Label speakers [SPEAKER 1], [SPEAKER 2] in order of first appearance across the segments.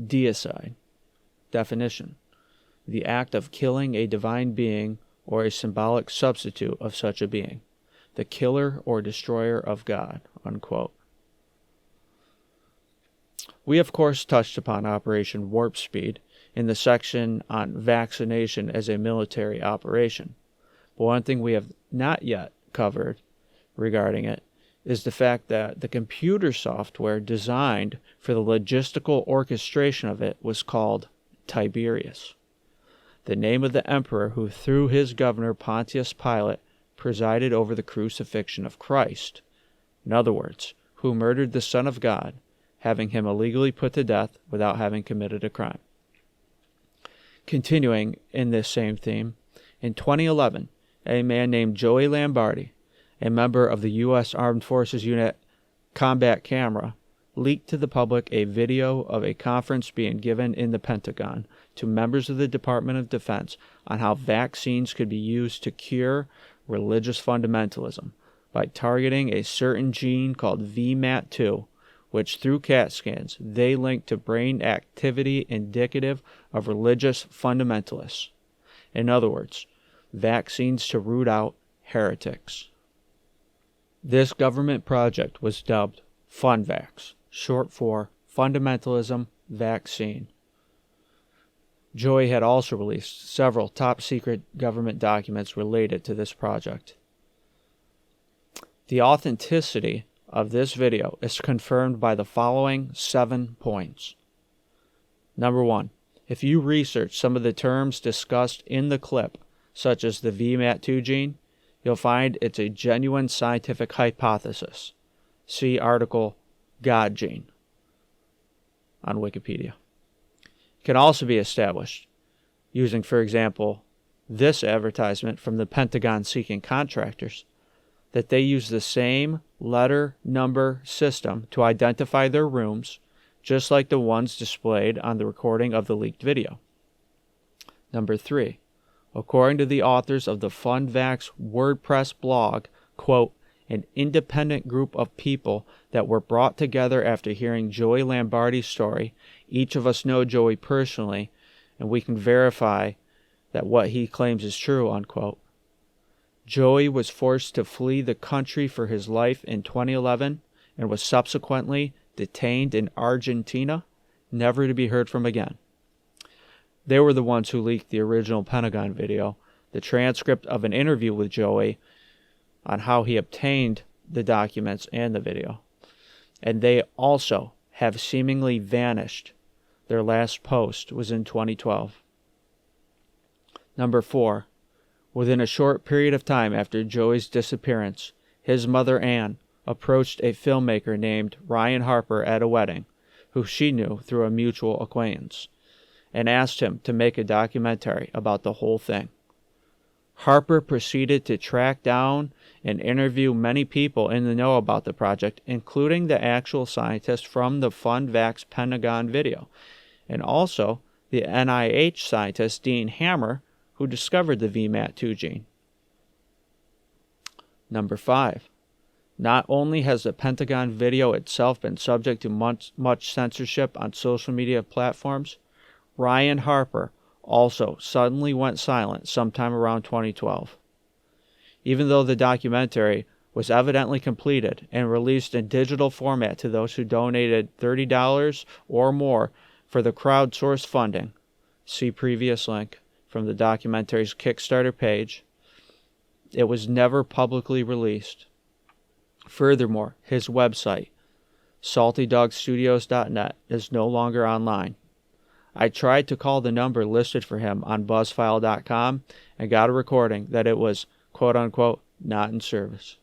[SPEAKER 1] Deicide. Definition: the act of killing a divine being or a symbolic substitute of such a being. The killer or destroyer of God. Unquote. We, of course, touched upon Operation Warp Speed in the section on vaccination as a military operation. But one thing we have not yet covered regarding it is the fact that the computer software designed for the logistical orchestration of it was called Tiberius, the name of the emperor who, through his governor Pontius Pilate, presided over the crucifixion of Christ. In other words, who murdered the Son of God, having him illegally put to death without having committed a crime. Continuing in this same theme, in 2011, a man named Joey Lambardi, a member of the U.S. Armed Forces Unit Combat Camera, leaked to the public a video of a conference being given in the Pentagon to members of the Department of Defense on how vaccines could be used to cure religious fundamentalism by targeting a certain gene called VMAT2, which through CAT scans they linked to brain activity indicative of religious fundamentalists. In other words, vaccines to root out heretics. This government project was dubbed FunVax, short for Fundamentalism Vaccine. Joey had also released several top-secret government documents related to this project. The authenticity of this video is confirmed by the following 7 points. Number 1. If you research some of the terms discussed in the clip, such as the VMAT2 gene, you'll find it's a genuine scientific hypothesis. See article God Gene on Wikipedia. It can also be established using, for example, this advertisement from the Pentagon seeking contractors, that they use the same letter number system to identify their rooms, just like the ones displayed on the recording of the leaked video. Number 3. According to the authors of the FunVax WordPress blog, quote, an independent group of people that were brought together after hearing Joey Lambardi's story. Each of us know Joey personally, and we can verify that what he claims is true, unquote. Joey was forced to flee the country for his life in 2011 and was subsequently detained in Argentina, never to be heard from again. They were the ones who leaked the original Pentagon video, the transcript of an interview with Joey on how he obtained the documents and the video. And they also have seemingly vanished. Their last post was in 2012. Number 4. Within a short period of time after Joey's disappearance, his mother Ann approached a filmmaker named Ryan Harper at a wedding, who she knew through a mutual acquaintance, and asked him to make a documentary about the whole thing. Harper proceeded to track down and interview many people in the know about the project, including the actual scientist from the FunVax Pentagon video, and also the NIH scientist Dean Hammer, who discovered the VMAT2 gene. Number 5. Not only has the Pentagon video itself been subject to much censorship on social media platforms, Ryan Harper also suddenly went silent sometime around 2012. Even though the documentary was evidently completed and released in digital format to those who donated $30 or more for the crowdsourced funding, see previous link from the documentary's Kickstarter page, it was never publicly released. Furthermore, his website, saltydogstudios.net, is no longer online. I tried to call the number listed for him on buzzfile.com and got a recording that it was, quote-unquote, not in service.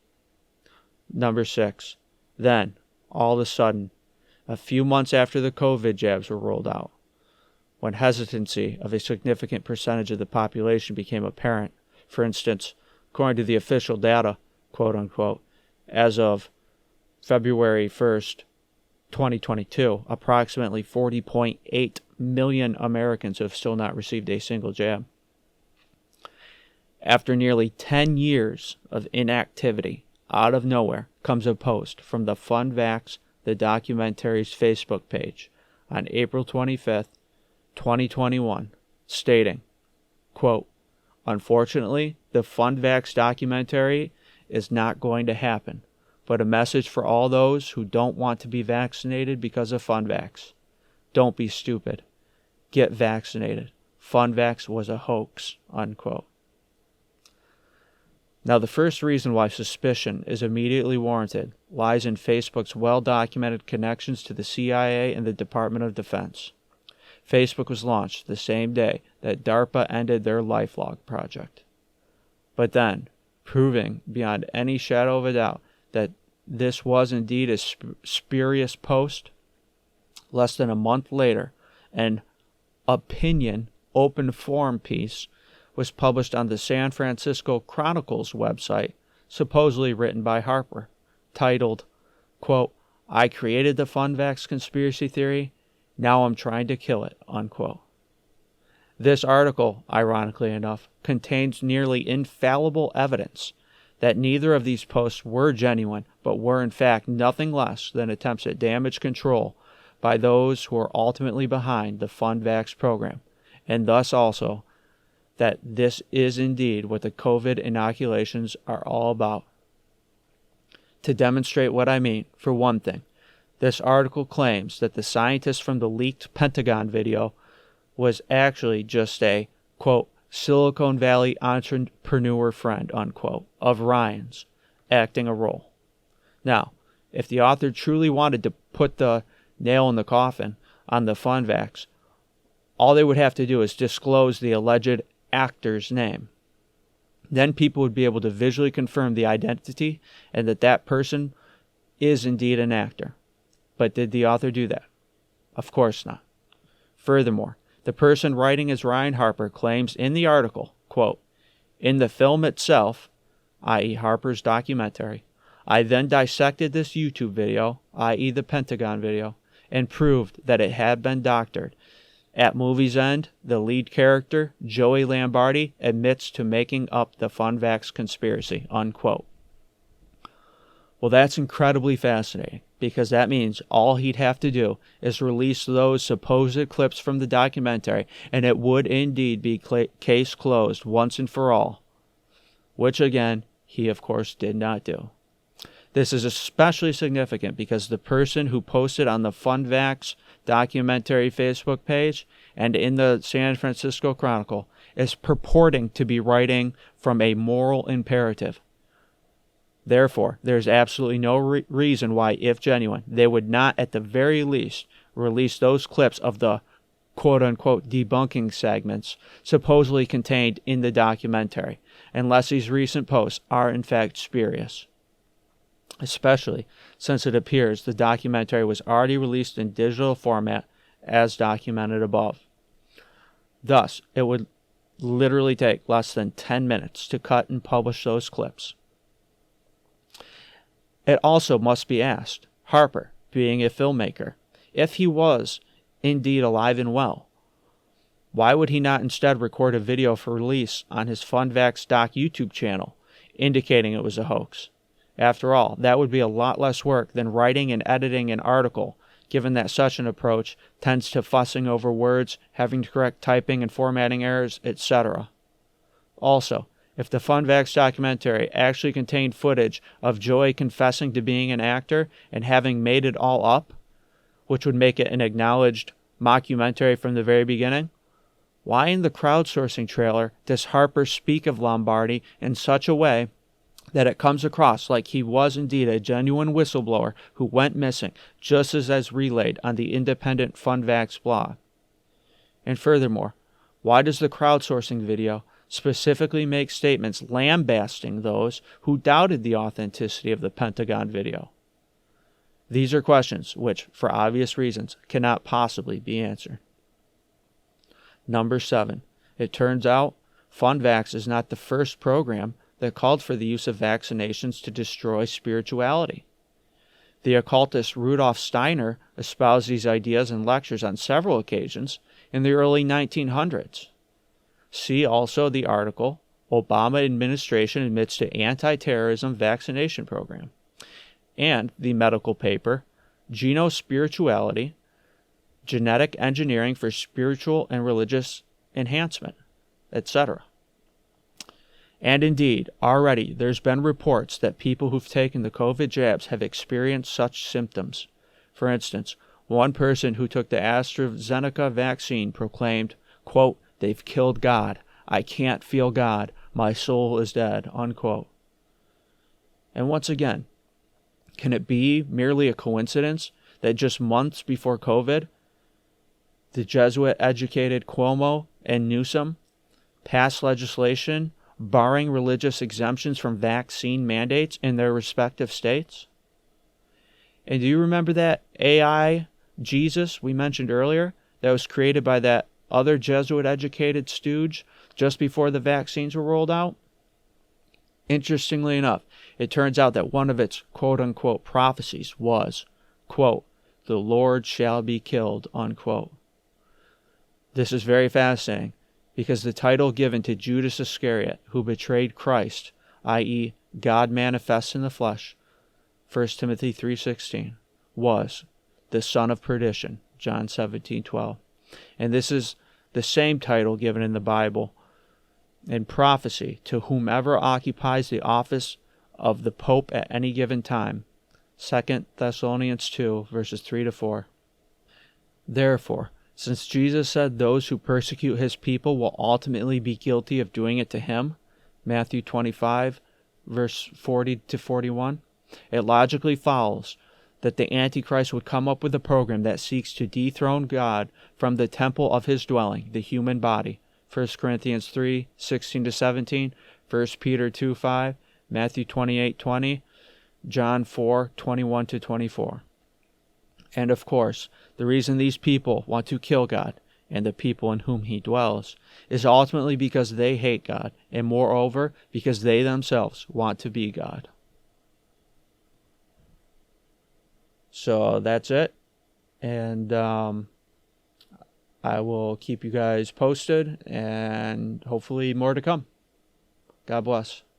[SPEAKER 1] Number 6. Then, all of a sudden, a few months after the COVID jabs were rolled out, when hesitancy of a significant percentage of the population became apparent, for instance, according to the official data, quote-unquote, as of February 1st, 2022, approximately 40.8 million Americans have still not received a single jab. After nearly 10 years of inactivity, out of nowhere comes a post from the FunVax, the documentary's Facebook page, on April 25th, 2021, stating, quote, "Unfortunately, the FunVax documentary is not going to happen, but a message for all those who don't want to be vaccinated because of FunVax. Don't be stupid. Get vaccinated. FunVax was a hoax," unquote. Now, the first reason why suspicion is immediately warranted lies in Facebook's well-documented connections to the CIA and the Department of Defense. Facebook was launched the same day that DARPA ended their LifeLog project. But then, proving beyond any shadow of a doubt that this was indeed a spurious post, less than a month later, an opinion open forum piece was published on the San Francisco Chronicle's website, supposedly written by Harper, titled, quote, "I created the FunVax conspiracy theory, now I'm trying to kill it," unquote. This article, ironically enough, contains nearly infallible evidence that neither of these posts were genuine, but were in fact nothing less than attempts at damage control by those who are ultimately behind the FunVax program, and thus also that this is indeed what the COVID inoculations are all about. To demonstrate what I mean, for one thing, this article claims that the scientist from the leaked Pentagon video was actually just a, quote, Silicon Valley entrepreneur friend, unquote, of Ryan's, acting a role. Now, if the author truly wanted to put the nail in the coffin on the FunVax, all they would have to do is disclose the alleged actor's name. Then people would be able to visually confirm the identity and that that person is indeed an actor. But did the author do that? Of course not. Furthermore, the person writing as Ryan Harper claims in the article, quote, "In the film itself," i.e. Harper's documentary, "I then dissected this YouTube video, i.e. the Pentagon video, and proved that it had been doctored. At movie's end, the lead character, Joey Lombardi, admits to making up the FunVax conspiracy," unquote. Well, that's incredibly fascinating, because that means all he'd have to do is release those supposed clips from the documentary, and it would indeed be case closed once and for all, which again, he of course did not do. This is especially significant because the person who posted on the FunVax documentary Facebook page and in the San Francisco Chronicle is purporting to be writing from a moral imperative. Therefore, there's absolutely no reason why, if genuine, they would not at the very least release those clips of the quote-unquote debunking segments supposedly contained in the documentary, unless these recent posts are in fact spurious. Especially since it appears the documentary was already released in digital format as documented above. Thus, it would literally take less than 10 minutes to cut and publish those clips. It also must be asked, Harper, being a filmmaker, if he was indeed alive and well, why would he not instead record a video for release on his FunVax Doc YouTube channel, indicating it was a hoax? After all, that would be a lot less work than writing and editing an article, given that such an approach tends to fussing over words, having to correct typing and formatting errors, etc. Also, if the FunVax documentary actually contained footage of Joey confessing to being an actor and having made it all up, which would make it an acknowledged mockumentary from the very beginning, why in the crowdsourcing trailer does Harper speak of Lombardi in such a way that it comes across like he was indeed a genuine whistleblower who went missing, just as relayed on the independent FunVax blog? And furthermore, why does the crowdsourcing video specifically make statements lambasting those who doubted the authenticity of the Pentagon video? These are questions which, for obvious reasons, cannot possibly be answered. Number 7. It turns out FunVax is not the first program that called for the use of vaccinations to destroy spirituality. The occultist Rudolf Steiner espoused these ideas in lectures on several occasions in the early 1900s. See also the article, Obama Administration Admits to Anti-Terrorism Vaccination Program, and the medical paper, Genospirituality, genetic engineering for spiritual and religious enhancement, etc. And indeed, already there's been reports that people who've taken the COVID jabs have experienced such symptoms. For instance, one person who took the AstraZeneca vaccine proclaimed, quote, "They've killed God. I can't feel God. My soul is dead," unquote. And once again, can it be merely a coincidence that just months before COVID, the Jesuit-educated Cuomo and Newsom passed legislation barring religious exemptions from vaccine mandates in their respective states? And do you remember that AI Jesus we mentioned earlier that was created by that other Jesuit-educated stooge just before the vaccines were rolled out? Interestingly enough, it turns out that one of its quote-unquote prophecies was, quote, "The Lord shall be killed," unquote. This is very fascinating because the title given to Judas Iscariot, who betrayed Christ, i.e., God manifest in the flesh, 1 Timothy 3:16, was the son of perdition, John 17:12. And this is the same title given in the Bible in prophecy to whomever occupies the office of the Pope at any given time, 2 Thessalonians 2, verses 3-4. Therefore, since Jesus said those who persecute his people will ultimately be guilty of doing it to him, Matthew 25, verse 40-41, it logically follows that the Antichrist would come up with a program that seeks to dethrone God from the temple of his dwelling, the human body, 1 Corinthians 3:16-17, 1 Peter 2:5, Matthew 28:20, John 4:21-24. And of course, the reason these people want to kill God and the people in whom he dwells is ultimately because they hate God, and moreover, because they themselves want to be God. So that's it. And I will keep you guys posted, and hopefully more to come. God bless.